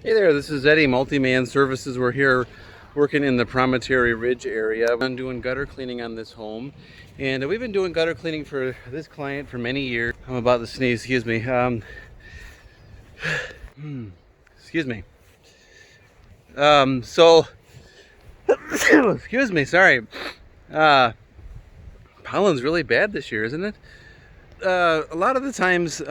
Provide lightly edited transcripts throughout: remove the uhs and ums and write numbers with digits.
Hey there, this is Eddie, Multi-Man Services. We're here working in the Promontory Ridge area. I'm doing gutter cleaning on this home, and we've been doing gutter cleaning for this client for many years. I'm about to sneeze, excuse me. Excuse me. Excuse me, sorry. Pollen's really bad this year, isn't it? A lot of the times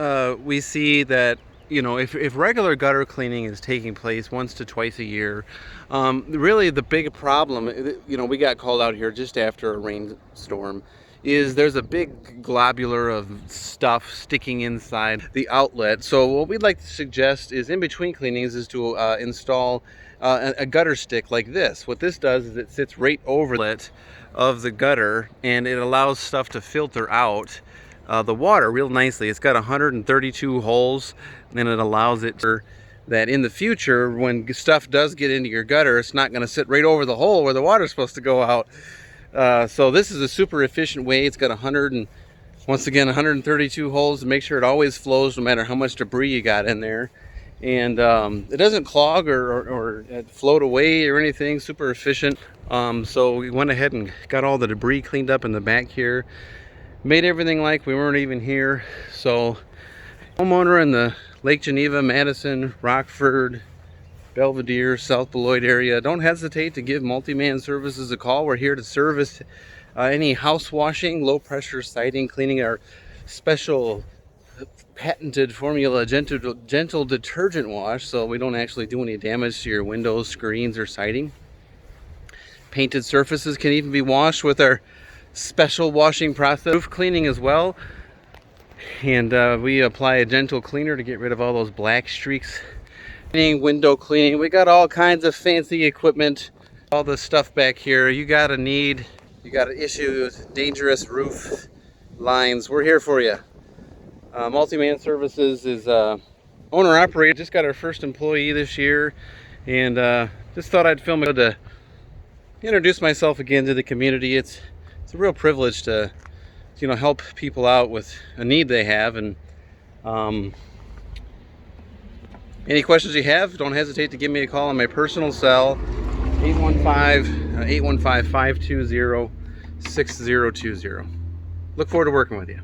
we see that, you know, if regular gutter cleaning is taking place once to twice a year, really the big problem, you know, we got called out here just after a rainstorm, is there's a big globular of stuff sticking inside the outlet. So what we'd like to suggest is in between cleanings is to install a gutter stick like this. What this does is it sits right over the outlet of the gutter, and it allows stuff to filter out the water real nicely. It's got 132 holes, and it allows it to, that in the future when stuff does get into your gutter, it's not going to sit right over the hole where the water's supposed to go out. So this is a super efficient way. It's got 132 holes to make sure it always flows no matter how much debris you got in there, and it doesn't clog or float away or anything. Super efficient. So we went ahead and got all the debris cleaned up in the back here, made everything like we weren't even here. So homeowner in the Lake Geneva, Madison, Rockford, Belvedere, South Beloit area, don't hesitate to give Multi-Man Services a call. We're here to service any house washing, low pressure siding cleaning, our special patented formula gentle detergent wash, so we don't actually do any damage to your windows, screens, or siding. Painted surfaces can even be washed with our special washing process. Roof cleaning as well, and we apply a gentle cleaner to get rid of all those black streaks. Window cleaning, we got all kinds of fancy equipment. All the stuff back here you got issues, dangerous roof lines, we're here for you. Multi-Man Services is owner operator. Just got our first employee this year, and just thought I'd film it to introduce myself again to the community. It's a real privilege to, you know, help people out with a need they have. And any questions you have, don't hesitate to give me a call on my personal cell, 815-520-6020. Look forward to working with you.